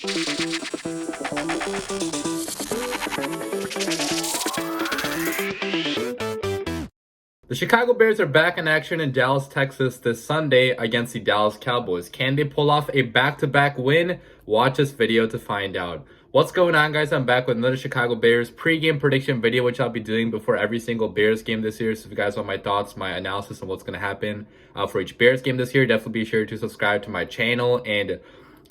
The Chicago Bears are back in action in Dallas, Texas this Sunday against the Dallas Cowboys. Can they pull off a back-to-back win? Watch this video to find out. What's going on, guys? I'm back with another Chicago Bears pregame prediction video, which I'll be doing before every single Bears game this year. So if you guys want my thoughts, my analysis on what's going to happen for each Bears game this year, definitely be sure to subscribe to my channel. And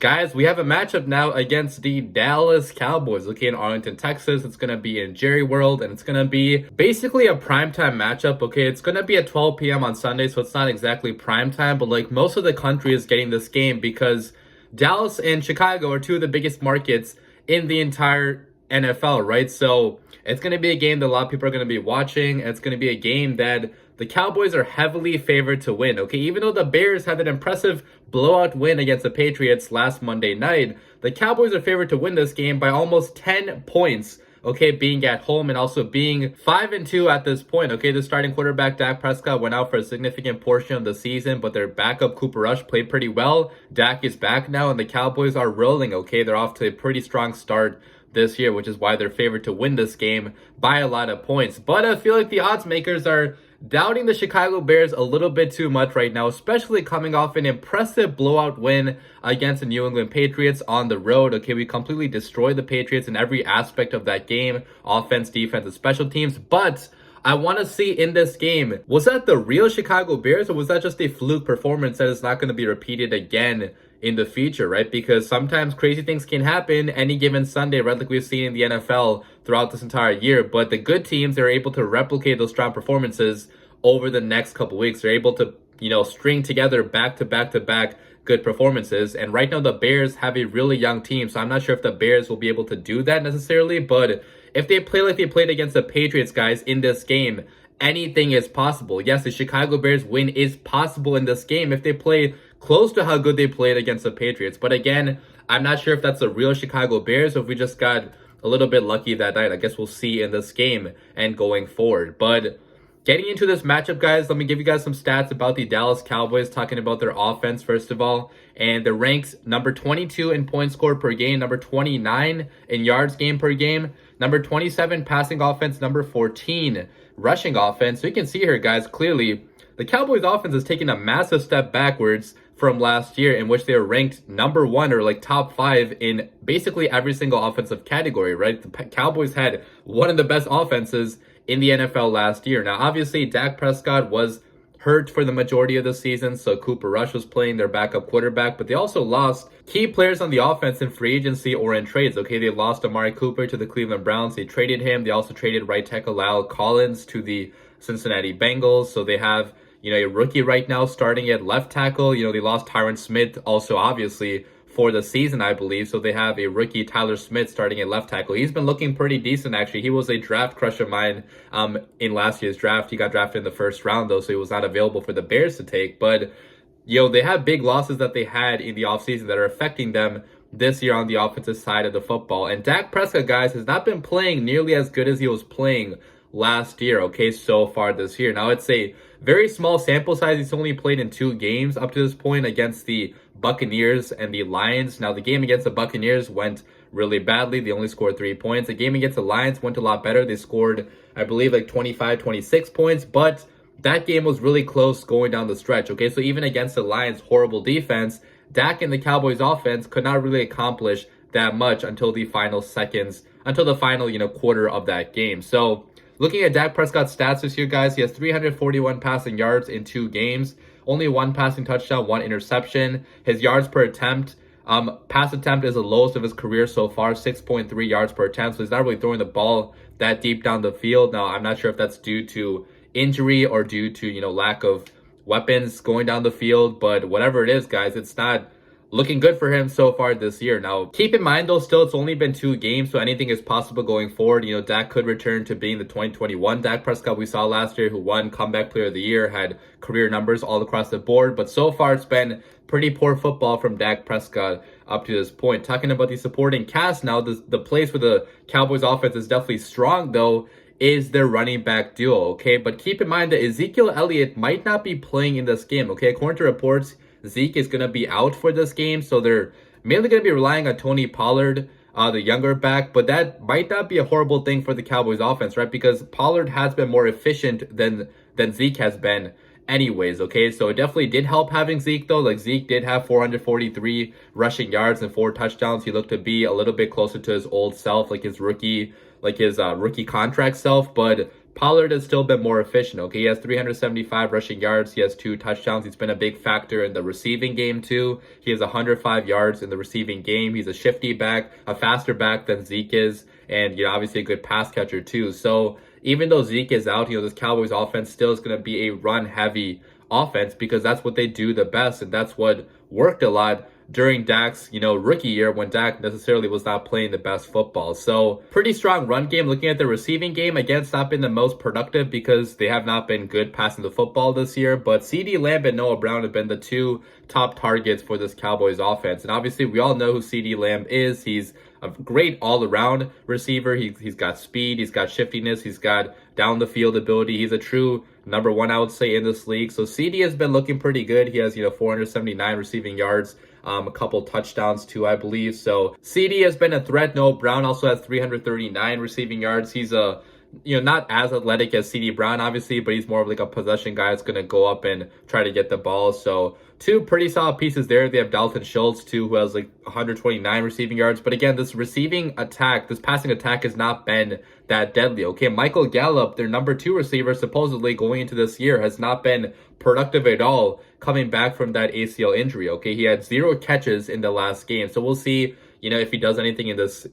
guys, we have a matchup now against the Dallas Cowboys. Looking in Arlington, Texas. It's going to be in Jerry World, and it's going to be basically a primetime matchup, okay? It's going to be at 12 p.m. on Sunday, so it's not exactly primetime, but like most of the country is getting this game because Dallas and Chicago are two of the biggest markets in the entire NFL, right? So it's going to be a game that a lot of people are going to be watching. It's going to be a game that the Cowboys are heavily favored to win, okay? Even though the Bears had an impressive blowout win against the Patriots last Monday night, the Cowboys are favored to win this game by almost 10 points, okay, being at home and also being 5-2 at this point, okay? The starting quarterback, Dak Prescott, went out for a significant portion of the season, but their backup, Cooper Rush, played pretty well. Dak is back now, and the Cowboys are rolling, okay? They're off to a pretty strong start this year, which is why they're favored to win this game by a lot of points. But I feel like the odds makers are doubting the Chicago Bears a little bit too much right now, especially coming off an impressive blowout win against the New England Patriots on the road. Okay, we completely destroyed the Patriots in every aspect of that game, offense, defense, and special teams. But I want to see in this game, was that the real Chicago Bears, or was that just a fluke performance that is not going to be repeated again in the future, right? Because sometimes crazy things can happen any given Sunday, right? Like we've seen in the NFL throughout this entire year. But the good teams are able to replicate those strong performances over the next couple weeks. They're able to, string together back-to-back good performances. And right now the Bears have a really young team, so I'm not sure if the Bears will be able to do that necessarily. But if they play like they played against the Patriots, guys, in this game, anything is possible. Yes, the Chicago Bears win is possible in this game if they play close to how good they played against the Patriots. But again, I'm not sure if that's the real Chicago Bears or if we just got a little bit lucky that night. I guess we'll see in this game and going forward. But getting into this matchup, guys, let me give you guys some stats about the Dallas Cowboys, talking about their offense first of all. And they're ranked number 22 in points scored per game, number 29 in yards gained per game, number 27 passing offense, number 14 rushing offense. So you can see here, guys, clearly the Cowboys offense has taken a massive step backwards from last year, in which they were ranked number 1 or like top 5 in basically every single offensive category, right? The Cowboys had one of the best offenses in the NFL last year. Now, obviously, Dak Prescott was hurt for the majority of the season, so Cooper Rush was playing their backup quarterback, but they also lost key players on the offense in free agency or in trades, okay? They lost Amari Cooper to the Cleveland Browns. They traded him. They also traded right tackle La'el Collins to the Cincinnati Bengals, so they have a rookie right now starting at left tackle. They lost Tyron Smith also, obviously, for the season, I believe. So they have a rookie, Tyler Smith, starting at left tackle. He's been looking pretty decent, actually. He was a draft crush of mine in last year's draft. He got drafted in the first round, though, so he was not available for the Bears to take. But, they have big losses that they had in the offseason that are affecting them this year on the offensive side of the football. And Dak Prescott, guys, has not been playing nearly as good as he was playing last year, okay, so far this year. Now, it's a very small sample size. He's only played in 2 games up to this point against the Buccaneers and the Lions. Now, the game against the Buccaneers went really badly. They only scored 3 points. The game against the Lions went a lot better. They scored, I believe, like 25, 26 points, but that game was really close going down the stretch, okay? So even against the Lions' horrible defense, Dak and the Cowboys offense could not really accomplish that much until the final quarter of that game. So looking at Dak Prescott's stats this year, guys, he has 341 passing yards in 2 games, only 1 passing touchdown, 1 interception. His yards per attempt, pass attempt is the lowest of his career so far, 6.3 yards per attempt. So he's not really throwing the ball that deep down the field. Now, I'm not sure if that's due to injury or due to, lack of weapons going down the field. But whatever it is, guys, it's not looking good for him so far this year. Now, keep in mind, though, still, it's only been 2 games, so anything is possible going forward. Dak could return to being the 2021 Dak Prescott we saw last year, who won Comeback Player of the Year, had career numbers all across the board. But so far, it's been pretty poor football from Dak Prescott up to this point. Talking about the supporting cast now, the place where the Cowboys offense is definitely strong, though, is their running back duo, okay? But keep in mind that Ezekiel Elliott might not be playing in this game, okay? According to reports, Zeke is going to be out for this game, so they're mainly going to be relying on Tony Pollard, the younger back, but that might not be a horrible thing for the Cowboys offense, right? Because Pollard has been more efficient than Zeke has been anyways, okay? So it definitely did help having Zeke, though. Like, Zeke did have 443 rushing yards and 4 touchdowns. He looked to be a little bit closer to his old self, like his rookie contract self, but Pollard has still been more efficient, okay? He has 375 rushing yards. He has 2 touchdowns. He's been a big factor in the receiving game, too. He has 105 yards in the receiving game. He's a shifty back, a faster back than Zeke is, and, obviously a good pass catcher, too. So even though Zeke is out, this Cowboys offense still is going to be a run-heavy offense because that's what they do the best, and that's what worked a lot during Dak's, rookie year when Dak necessarily was not playing the best football. So pretty strong run game. Looking at the receiving game, again, it's not been the most productive because they have not been good passing the football this year. But CeeDee Lamb and Noah Brown have been the 2 top targets for this Cowboys offense. And obviously, we all know who CeeDee Lamb is. He's a great all-around receiver. He's got speed. He's got shiftiness. He's got down-the-field ability. He's a true number 1, I would say, in this league. So CeeDee has been looking pretty good. He has, 479 receiving yards. A couple touchdowns too, I believe. So CeeDee has been a threat. Noah Brown also has 339 receiving yards. He's not as athletic as CeeDee Brown, obviously, but he's more of like a possession guy that's going to go up and try to get the ball. So 2 pretty solid pieces there. They have Dalton Schultz too, who has like 129 receiving yards. But again, this passing attack has not been that deadly. Okay, Michael Gallup, their number 2 receiver, supposedly going into this year, has not been productive at all coming back from that ACL injury. Okay, he had 0 catches in the last game. So we'll see, if he does anything in this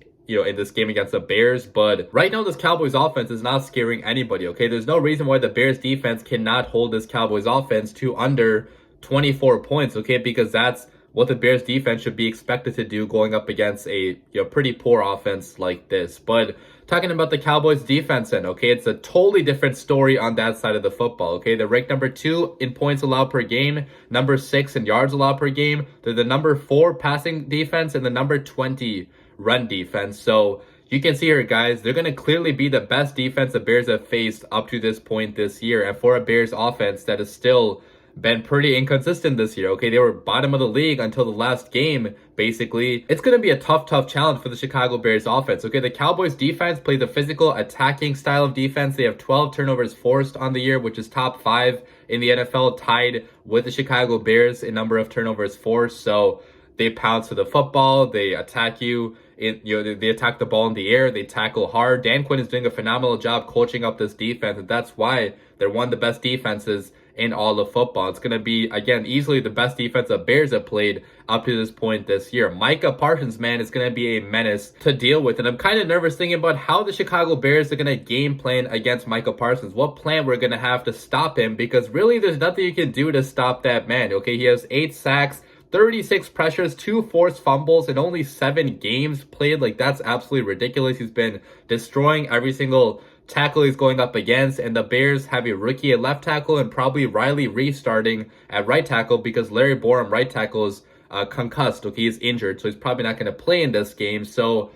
game against the Bears. But right now, this Cowboys offense is not scaring anybody, okay? There's no reason why the Bears defense cannot hold this Cowboys offense to under 24 points, okay? Because that's what the Bears defense should be expected to do going up against a pretty poor offense like this. But talking about the Cowboys defense then, okay, it's a totally different story on that side of the football, okay? They're ranked number 2 in points allowed per game, number 6 in yards allowed per game. They're the number 4 passing defense and the number 20 run defense. So you can see here, guys, they're going to clearly be the best defense the Bears have faced up to this point this year. And for a Bears offense that is still been pretty inconsistent this year, okay? They were bottom of the league until the last game, basically. It's going to be a tough challenge for the Chicago Bears offense, okay? The Cowboys defense plays a physical attacking style of defense. They have 12 turnovers forced on the year, which is top 5 in the NFL, tied with the Chicago Bears in number of turnovers forced. So they pounce to the football, they attack you, they attack the ball in the air, they tackle hard. Dan Quinn is doing a phenomenal job coaching up this defense, and that's why they're one of the best defenses in all of football. It's going to be, again, easily the best defense the Bears have played up to this point this year. Micah Parsons, man, is going to be a menace to deal with. And I'm kind of nervous thinking about how the Chicago Bears are going to game plan against Micah Parsons. What plan we're going to have to stop him, because really there's nothing you can do to stop that man, okay? He has 8 sacks, 36 pressures, 2 forced fumbles, and only 7 games played. Like, that's absolutely ridiculous. He's been destroying every single tackle he's going up against, and the Bears have a rookie at left tackle and probably Riley Reef starting at right tackle because Larry Borom, right tackle, is concussed. Okay, he's injured, so he's probably not going to play in this game. So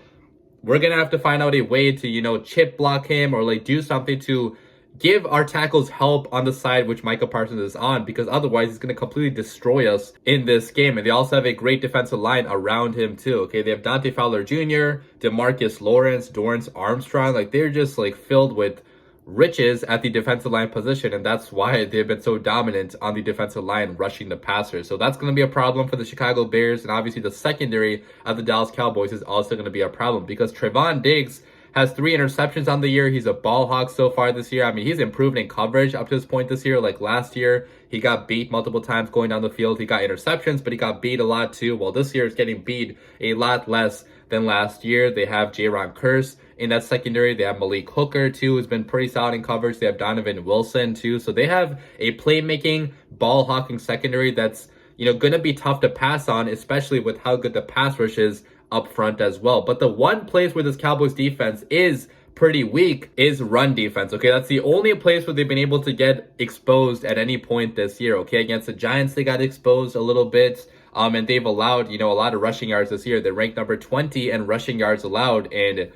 we're going to have to find out a way to, chip block him or like do something to give our tackles help on the side which Micah Parsons is on, because otherwise he's going to completely destroy us in this game. And they also have a great defensive line around him too. Okay, they have Dante Fowler Jr., DeMarcus Lawrence, Dorrance Armstrong. Like, they're just like filled with riches at the defensive line position, and that's why they've been so dominant on the defensive line rushing the passer. So that's going to be a problem for the Chicago Bears, and obviously the secondary of the Dallas Cowboys is also going to be a problem because Trevon Diggs has 3 interceptions on the year. He's a ball hawk so far this year. I mean, he's improved in coverage up to this point this year. Like last year, he got beat multiple times going down the field. He got interceptions, but he got beat a lot too. Well, this year is getting beat a lot less than last year. They have Jaron Kearse in that secondary. They have Malik Hooker too, who's been pretty solid in coverage. They have Donovan Wilson too. So they have a playmaking, ball hawking secondary that's, going to be tough to pass on, especially with how good the pass rush is up front as well. But the one place where this Cowboys defense is pretty weak is run defense. Okay, that's the only place where they've been able to get exposed at any point this year. Okay, against the Giants, they got exposed a little bit. And they've allowed, a lot of rushing yards this year. They're ranked number 20 in rushing yards allowed. And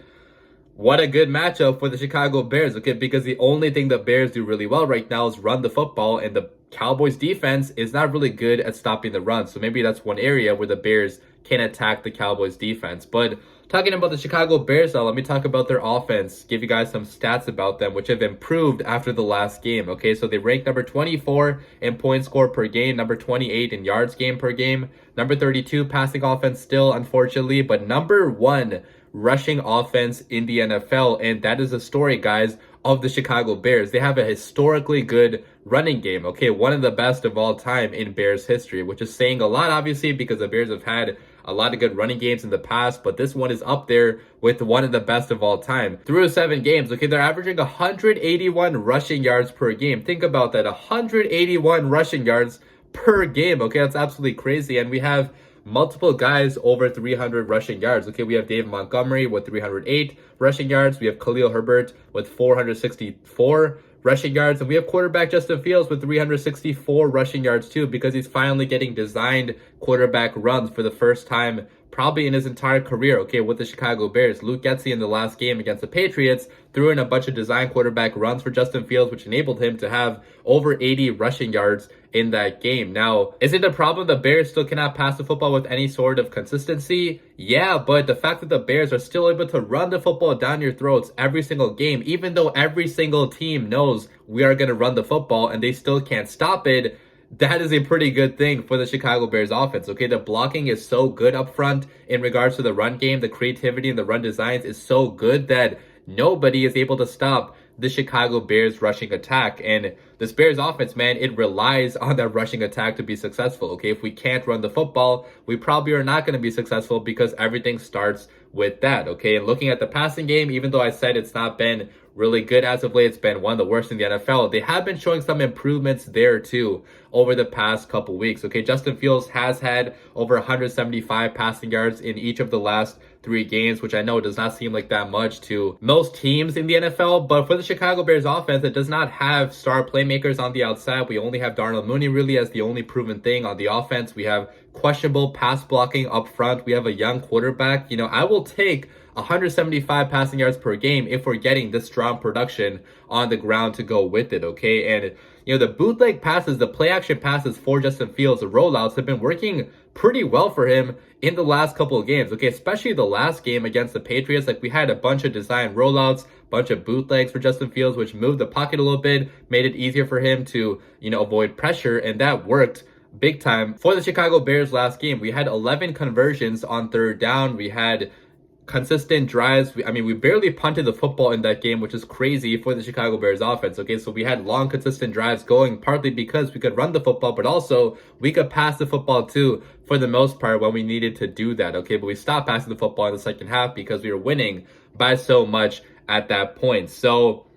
what a good matchup for the Chicago Bears, okay? Because the only thing the Bears do really well right now is run the football, and the Cowboys defense is not really good at stopping the run. So maybe that's one area where the Bears can attack the Cowboys defense. But talking about the Chicago Bears now, let me talk about their offense, give you guys some stats about them, which have improved after the last game. Okay, so they rank number 24 in points scored per game, number 28 in yards gained per game, number 32 passing offense still, unfortunately, but number 1 rushing offense in the NFL. And that is the story, guys, of the Chicago Bears. They have a historically good running game, okay, one of the best of all time in Bears history, which is saying a lot, obviously, because the Bears have had a lot of good running games in the past, but this one is up there with one of the best of all time. Through 7 games, okay, they're averaging 181 rushing yards per game. Think about that, 181 rushing yards per game, okay, that's absolutely crazy. And we have multiple guys over 300 rushing yards. Okay, we have David Montgomery with 308 rushing yards. We have Khalil Herbert with 464 rushing yards. And we have quarterback Justin Fields with 364 rushing yards too, because he's finally getting designed quarterback runs for the first time probably in his entire career, okay, with the Chicago Bears. Luke Getsy in the last game against the Patriots threw in a bunch of design quarterback runs for Justin Fields, which enabled him to have over 80 rushing yards in that game. Now, is it a problem the Bears still cannot pass the football with any sort of consistency? Yeah, but the fact that the Bears are still able to run the football down your throats every single game, even though every single team knows we are going to run the football and they still can't stop it, that is a pretty good thing for the Chicago Bears offense, okay? The blocking is so good up front in regards to the run game. The creativity and the run designs is so good that nobody is able to stop the Chicago Bears rushing attack. And this Bears offense, man, it relies on that rushing attack to be successful, okay? If we can't run the football, we probably are not going to be successful because everything starts with that, okay? And looking at the passing game, even though I said it's not been really good as of late, it's been one of the worst in the NFL, they have been showing some improvements there too over the past couple weeks, okay? Justin Fields has had over 175 passing yards in each of the last 3 games, which I know does not seem like that much to most teams in the NFL, but for the Chicago Bears offense, it does not have star playmakers on the outside. We only have Darnell Mooney really as the only proven thing on the offense. We have questionable pass blocking up front. We have a young quarterback. You know, I will take 175 passing yards per game if we're getting this strong production on the ground to go with it, okay? And, you know, the bootleg passes, the play action passes for Justin Fields, the rollouts have been working pretty well for him in the last couple of games, okay? Especially the last game against the Patriots. Like, we had a bunch of design rollouts, bunch of bootlegs for Justin Fields, which moved the pocket a little bit, made it easier for him to, you know, avoid pressure, and that worked big time for the Chicago Bears last game. We had 11 conversions on 3rd down. We had consistent drives. We barely punted the football in that game, which is crazy for the Chicago Bears offense, okay? So we had long, consistent drives going, partly because we could run the football, but also we could pass the football too, for the most part, when we needed to do that, okay? But we stopped passing the football in the second half because we were winning by so much at that point. So,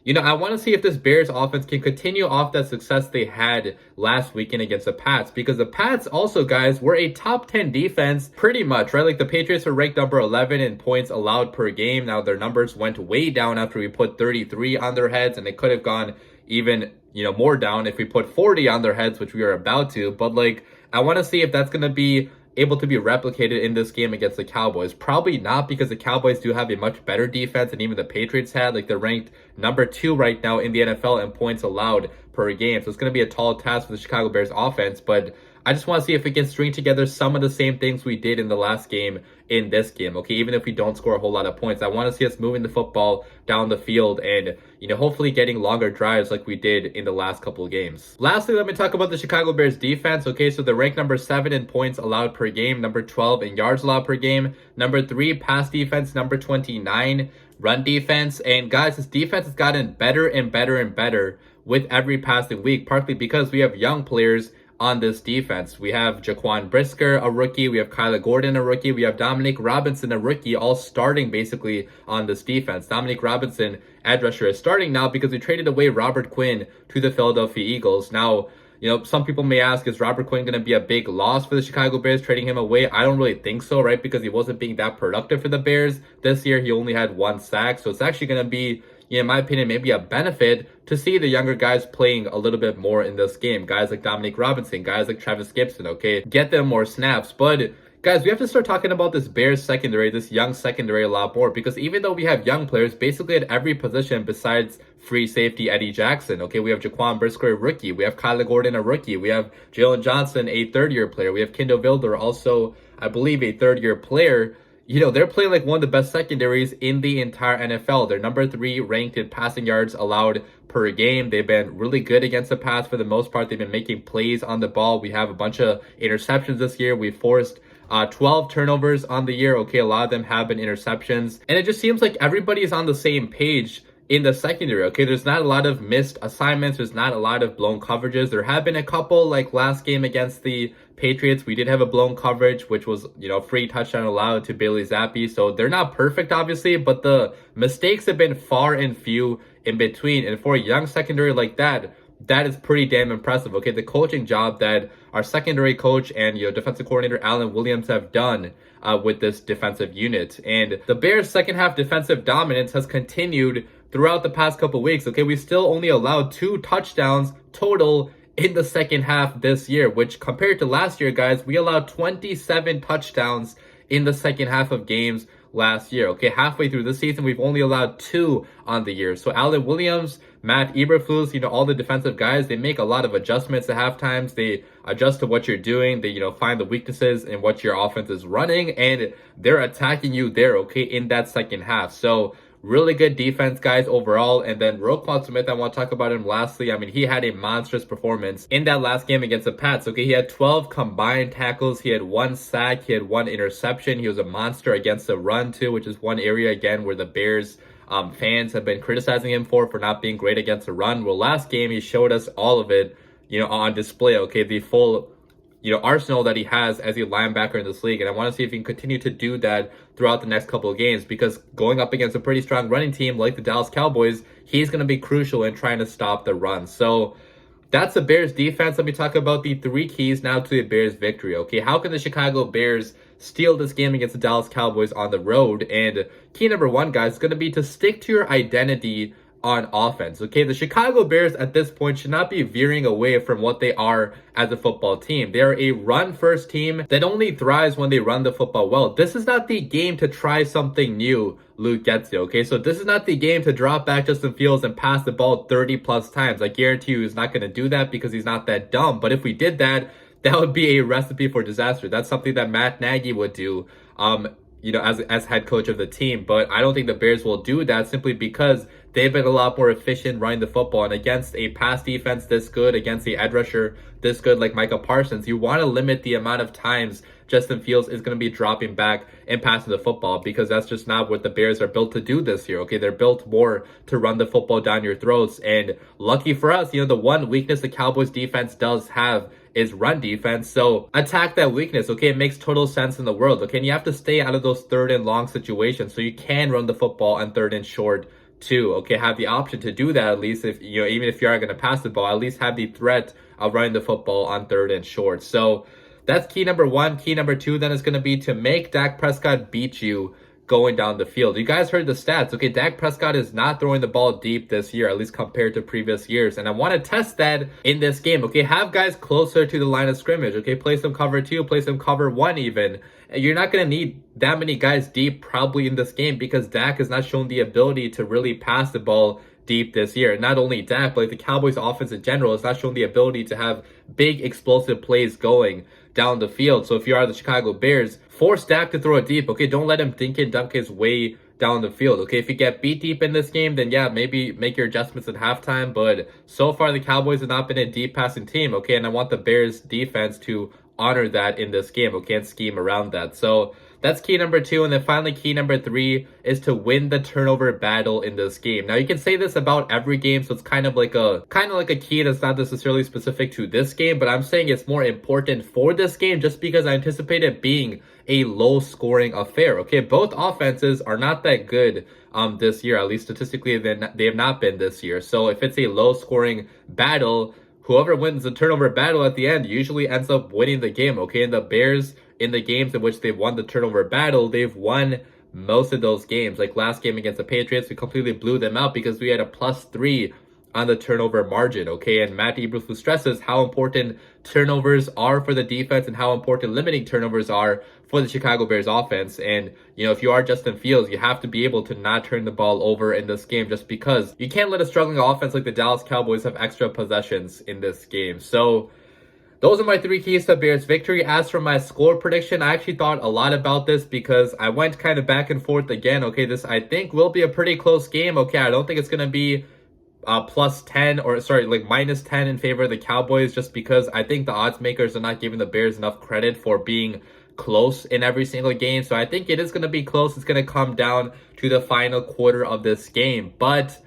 you know, I want to see if this Bears offense can continue off that success they had last weekend against the Pats, because the Pats also, guys, were a top 10 defense pretty much, right? Like, the Patriots were ranked number 11 in points allowed per game. Now, their numbers went way down after we put 33 on their heads, and they could have gone even, you know, more down if we put 40 on their heads, which we are about to. But, like, I want to see if that's going to be able to be replicated in this game against the Cowboys. Probably not, because the Cowboys do have a much better defense than even the Patriots had. Like, they're ranked number 2 right now in the NFL in points allowed per game. So it's going to be a tall task for the Chicago Bears offense, but I just want to see if we can string together some of the same things we did in the last game in this game, okay? Even if we don't score a whole lot of points, I want to see us moving the football down the field and, you know, hopefully getting longer drives like we did in the last couple of games. Lastly, let me talk about the Chicago Bears defense, okay? So they're ranked number 7 in points allowed per game, number 12 in yards allowed per game, number 3 pass defense, number 29 run defense. And guys, this defense has gotten better and better and better with every passing week, partly because we have young players on this defense. We have Jaquan Brisker, a rookie. We have Kyler Gordon, a rookie. We have Dominique Robinson, a rookie, all starting basically on this defense. Dominique Robinson, edge rusher, is starting now because we traded away Robert Quinn to the Philadelphia Eagles. Now, you know, some people may ask, is Robert Quinn going to be a big loss for the Chicago Bears trading him away? I don't really think so, right? Because he wasn't being that productive for the Bears this year. He only had 1 sack. So it's actually going to be, you know, in my opinion, maybe a benefit to see the younger guys playing a little bit more in this game. Guys like Dominique Robinson, guys like Travis Gibson, okay? Get them more snaps. But guys, we have to start talking about this Bears secondary, this young secondary, a lot more, because even though we have young players basically at every position besides free safety Eddie Jackson, okay, we have Jaquan Brisker, a rookie. We have Kyler Gordon, a rookie. We have Jalen Johnson, a 3rd-year player. We have Kendall Vilder, also I believe, a third-year player. They're playing like one of the best secondaries in the entire NFL. They're number 3 ranked in passing yards allowed per game. They've been really good against the pass for the most part. They've been making plays on the ball. We have a bunch of interceptions this year. We forced 12 turnovers on the year. Okay, a lot of them have been interceptions. And it just seems like everybody's on the same page in the secondary. Okay, there's not a lot of missed assignments. There's not a lot of blown coverages. There have been a couple, like last game against the Patriots. We did have a blown coverage, which was, free touchdown allowed to Bailey Zappi. So they're not perfect, obviously, but the mistakes have been far and few in between. And for a young secondary like that, that is pretty damn impressive. Okay, the coaching job that our secondary coach and defensive coordinator Alan Williams have done with this defensive unit. And the Bears' second half defensive dominance has continued throughout the past couple weeks. Okay, we still only allowed 2 touchdowns total in the second half this year, which compared to last year, guys, we allowed 27 touchdowns in the second half of games last year. Okay, halfway through the season, we've only allowed 2 on the year. So Alan Williams, Matt Eberflus, all the defensive guys, they make a lot of adjustments at half times. They adjust to what you're doing. They, find the weaknesses in what your offense is running, and they're attacking you there, okay, in that second half. So really good defense, guys, overall. And then Roquan Smith, I want to talk about him lastly. I mean, he had a monstrous performance in that last game against the Pats. Okay, he had 12 combined tackles. He had 1 sack. He had 1 interception. He was a monster against the run, too, which is one area, again, where the Bears fans have been criticizing him for not being great against the run. Well, last game, he showed us all of it, on display. Okay, the full arsenal that he has as a linebacker in this league. And I want to see if he can continue to do that throughout the next couple of games, because going up against a pretty strong running team like the Dallas Cowboys, he's going to be crucial in trying to stop the run. So that's the Bears defense. Let me talk about the 3 keys now to the Bears victory. Okay, how can the Chicago Bears steal this game against the Dallas Cowboys on the road? And key number 1, guys, is going to be to stick to your identity on offense. Okay, the Chicago Bears at this point should not be veering away from what they are as a football team. They are a run-first team that only thrives when they run the football well. This is not the game to try something new, Luke Getsy, okay? So this is not the game to drop back Justin Fields and pass the ball 30-plus times. I guarantee you he's not going to do that because he's not that dumb. But if we did that, that would be a recipe for disaster. That's something that Matt Nagy would do, as head coach of the team. But I don't think the Bears will do that simply because they've been a lot more efficient running the football. And against a pass defense this good, against the edge rusher this good like Micah Parsons, you want to limit the amount of times Justin Fields is going to be dropping back and passing the football, because that's just not what the Bears are built to do this year. Okay, they're built more to run the football down your throats. And lucky for us, the one weakness the Cowboys defense does have is run defense. So attack that weakness. Okay, it makes total sense in the world. Okay, and you have to stay out of those 3rd and long situations so you can run the football on 3rd and short too. Okay, have the option to do that, at least if even if you are going to pass the ball, at least have the threat of running the football on 3rd and short. So that's key number 1. Key number 2 then is going to be to make Dak Prescott beat you going down the field. You guys heard the stats. Okay, Dak Prescott is not throwing the ball deep this year, at least compared to previous years. And I want to test that in this game. Okay, have guys closer to the line of scrimmage. Okay, play some cover 2, play some cover 1 even. You're not going to need that many guys deep probably in this game, because Dak has not shown the ability to really pass the ball deep this year. Not only Dak, but like the Cowboys offense in general has not shown the ability to have big explosive plays going down the field. So if you are the Chicago Bears, force Dak to throw it deep. Okay, don't let him dink and dunk his way down the field. Okay, if you get beat deep in this game, then yeah, maybe make your adjustments at halftime. But so far, the Cowboys have not been a deep passing team. Okay, and I want the Bears defense to honor that in this game. Okay, and scheme around that. So that's key number 2. And then finally, key number 3 is to win the turnover battle in this game. Now, you can say this about every game, so it's kind of like a key that's not necessarily specific to this game, but I'm saying it's more important for this game just because I anticipate it being a low-scoring affair. Okay, both offenses are not that good this year, at least statistically they have not been this year. So if it's a low-scoring battle, whoever wins the turnover battle at the end usually ends up winning the game. Okay, and the Bears, in the games in which they've won the turnover battle, they've won most of those games. Like last game against the Patriots, we completely blew them out because we had a +3 on the turnover margin. Okay, and Matt Eberflus stresses how important turnovers are for the defense and how important limiting turnovers are for the Chicago Bears offense. And if you are Justin Fields, you have to be able to not turn the ball over in this game, just because you can't let a struggling offense like the Dallas Cowboys have extra possessions in this game. So Those are my 3 keys to Bears victory. As for my score prediction, I actually thought a lot about this because I went kind of back and forth again. Okay, this I think will be a pretty close game. Okay, I don't think it's going to be plus 10 or sorry, like minus 10 in favor of the Cowboys, just because I think the odds makers are not giving the Bears enough credit for being close in every single game. So I think it is going to be close. It's going to come down to the final quarter of this game. But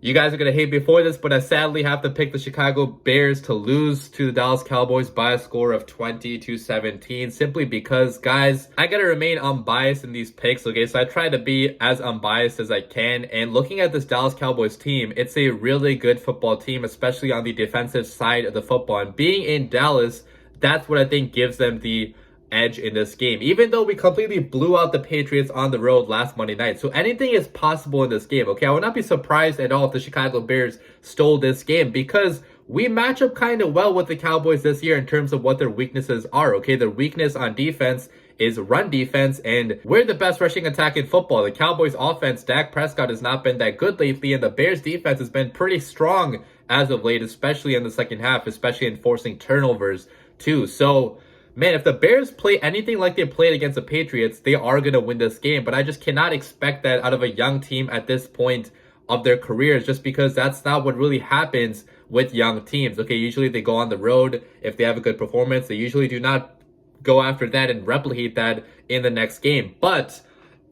you guys are going to hate me for this, but I sadly have to pick the Chicago Bears to lose to the Dallas Cowboys by a score of 20-17, simply because, guys, I got to remain unbiased in these picks, okay? So I try to be as unbiased as I can, and looking at this Dallas Cowboys team, it's a really good football team, especially on the defensive side of the football. And being in Dallas, that's what I think gives them the edge in this game, even though we completely blew out the Patriots on the road last Monday night. So anything is possible in this game, okay? I would not be surprised at all if the Chicago Bears stole this game, because we match up kind of well with the Cowboys this year in terms of what their weaknesses are, okay? Their weakness on defense is run defense, and we're the best rushing attack in football. The Cowboys offense, Dak Prescott, has not been that good lately, and the Bears defense has been pretty strong as of late, especially in the second half, especially in forcing turnovers too. So man, if the Bears play anything like they played against the Patriots, they are going to win this game. But I just cannot expect that out of a young team at this point of their careers, just because that's not what really happens with young teams. Okay, usually they go on the road. If they have a good performance, they usually do not go after that and replicate that in the next game. But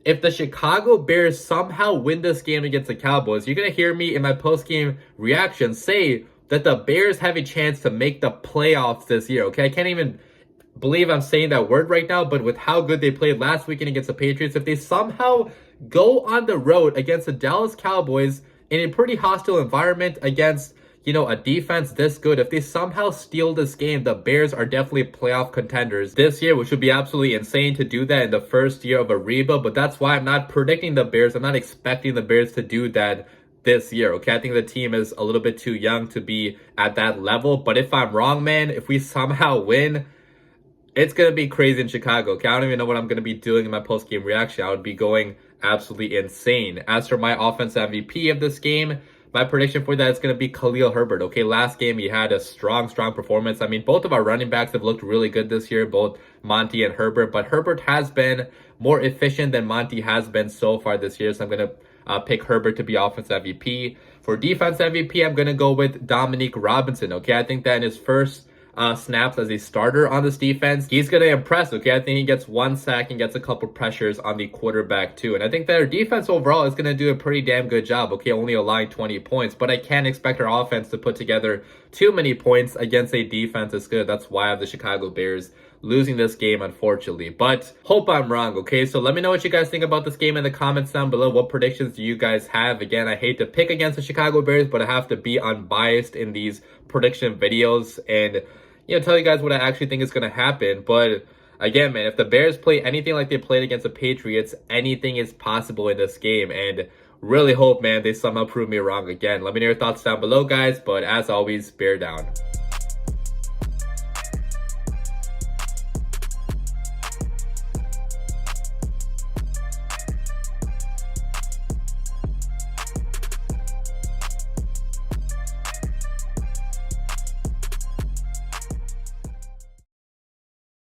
if the Chicago Bears somehow win this game against the Cowboys, you're going to hear me in my post-game reaction say that the Bears have a chance to make the playoffs this year. Okay, I can't even believe I'm saying that word right now, but with how good they played last weekend against the Patriots, if they somehow go on the road against the Dallas Cowboys in a pretty hostile environment against, a defense this good, if they somehow steal this game, the Bears are definitely playoff contenders this year, which would be absolutely insane to do that in the first year of a rebuild. But that's why I'm not predicting the Bears. I'm not expecting the Bears to do that this year, okay? I think the team is a little bit too young to be at that level. But if I'm wrong, man, if we somehow win, it's going to be crazy in Chicago. Okay, I don't even know what I'm going to be doing in my post-game reaction. I would be going absolutely insane. As for my offensive MVP of this game, my prediction for that is going to be Khalil Herbert. Okay, last game he had a strong performance. I mean, both of our running backs have looked really good this year, both Monty and Herbert. But Herbert has been more efficient than Monty has been so far this year. So I'm going to pick Herbert to be offensive MVP. For defense MVP, I'm going to go with Dominique Robinson. Okay, I think that in his first snaps as a starter on this defense, he's going to impress, okay? I think he gets 1 sack and gets a couple pressures on the quarterback too. And I think that our defense overall is going to do a pretty damn good job, okay? Only allowing 20 points, but I can't expect our offense to put together too many points against a defense that's good. That's why I have the Chicago Bears losing this game, unfortunately. But hope I'm wrong, okay? So let me know what you guys think about this game in the comments down below. What predictions do you guys have? Again, I hate to pick against the Chicago Bears, but I have to be unbiased in these prediction videos and tell you guys what I actually think is going to happen. But again, man, if the Bears play anything like they played against the Patriots, anything is possible in this game. And really hope, man, they somehow prove me wrong again. Let me know your thoughts down below, guys. But as always, bear down.